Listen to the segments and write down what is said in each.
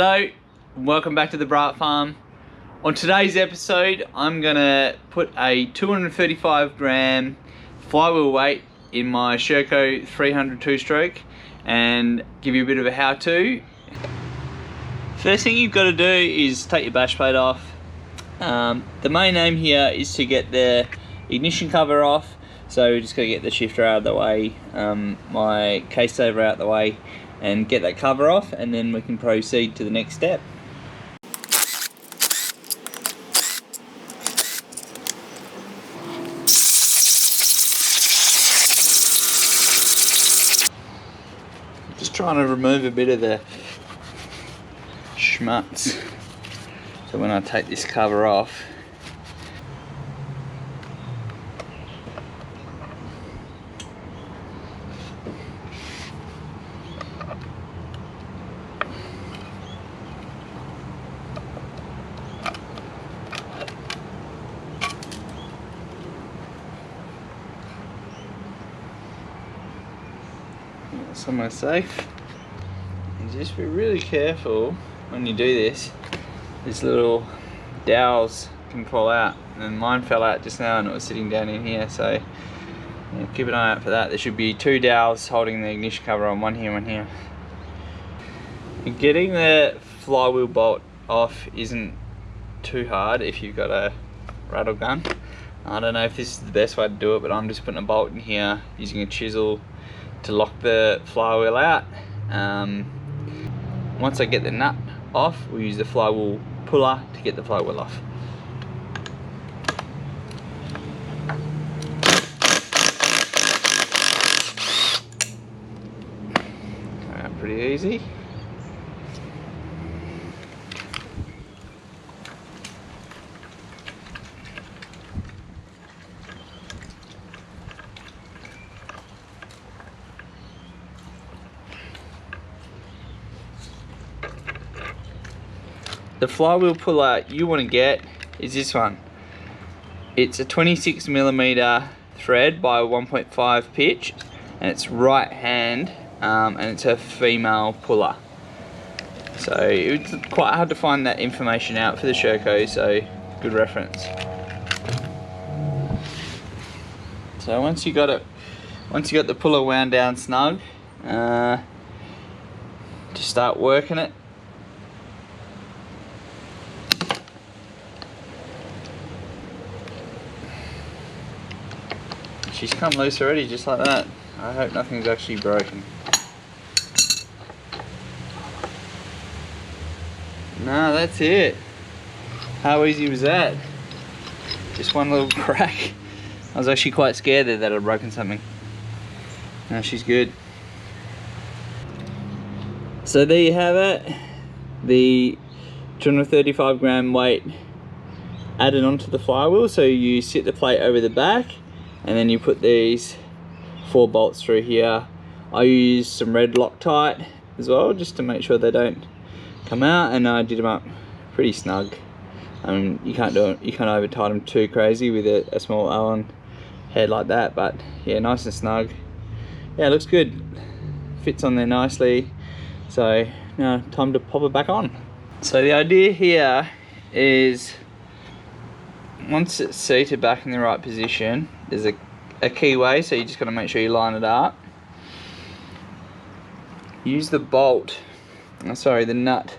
Hello, welcome back to the Bright Farm. On today's episode, I'm gonna put a 235 gram flywheel weight in my Sherco 300 two-stroke and give you a bit of a how-to. First thing you've got to do is take your bash plate off. The main aim here is to get the ignition cover off, so we're just going to get the shifter out of the way, my case saver out of the way, and get that cover off, and then we can proceed to the next step. Just trying to remove a bit of the schmutz, so when I take this cover off, somewhere safe. And just be really careful when you do this. These little dowels can fall out, and mine fell out just now and it was sitting down in here, so yeah, keep an eye out for that. There should be two dowels holding the ignition cover on, one here, one here. And getting the flywheel bolt off isn't too hard if you've got a rattle gun. I don't know if this is the best way to do it, but I'm just putting a bolt in here using a chisel to lock the flywheel out. Once I get the nut off, we'll use the flywheel puller to get the flywheel off. Pretty easy. The flywheel puller you want to get is this one. It's a 26mm thread by 1.5 pitch, and it's right hand, and it's a female puller. So it's quite hard to find that information out for the Sherco, so good reference. So once you got the puller wound down snug, just start working it. She's come loose already, just like that. I hope nothing's actually broken. No, that's it. How easy was that? Just one little crack. I was actually quite scared that I'd broken something. No, she's good. So there you have it. The 235 gram weight added onto the flywheel. So you sit the plate over the back, and then you put these 4 bolts through here. I use some red Loctite as well, just to make sure they don't come out, and I did them up pretty snug. You can't over tight them too crazy with a small Allen head like that, but yeah, nice and snug. Yeah, it looks good. Fits on there nicely. So now time to pop it back on. So the idea here is, once it's seated back in the right position, there's a keyway, so you just got to make sure you line it up. Use the bolt, the nut,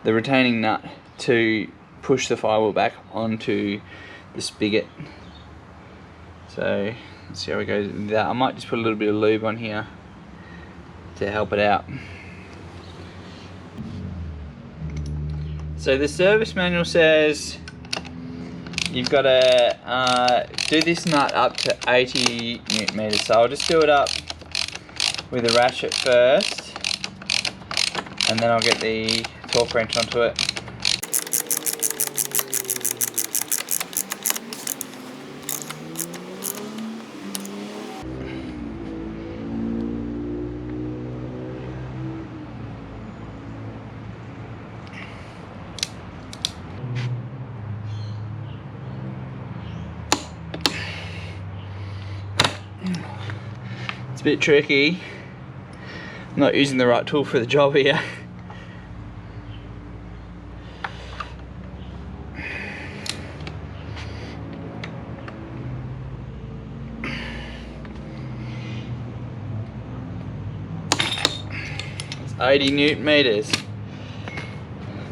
the retaining nut, to push the flywheel back onto the spigot. So let's see how it goes with that. I might just put a little bit of lube on here to help it out. So the service manual says you've got to do this nut up to 80 newton meters. So I'll just do it up with a ratchet first, and then I'll get the torque wrench onto it. It's a bit tricky. I'm not using the right tool for the job here. 80 newton meters.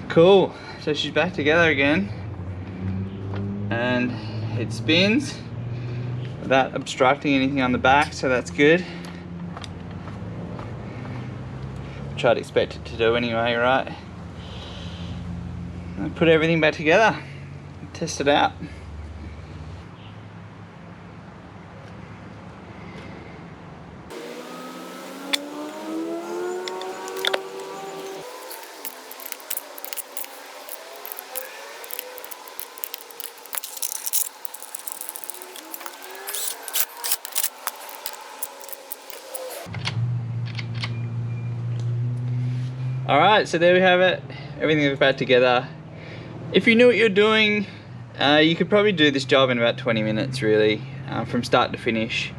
Cool. So she's back together again, and it spins without obstructing anything on the back, so that's good. Which I'd expect it to do anyway, right? I'll put everything back together, test it out. Alright, so there we have it. Everything is back together. If you knew what you're doing, you could probably do this job in about 20 minutes really, from start to finish.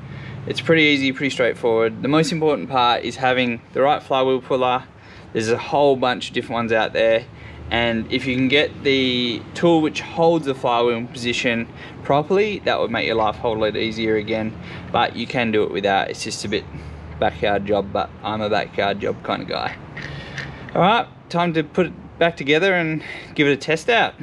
It's pretty easy, pretty straightforward. The most important part is having the right flywheel puller. There's a whole bunch of different ones out there, and if you can get the tool which holds the flywheel in position properly, that would make your life a whole lot easier again. But you can do it without. It's just a bit backyard job, but I'm a backyard job kind of guy. Alright, time to put it back together and give it a test out.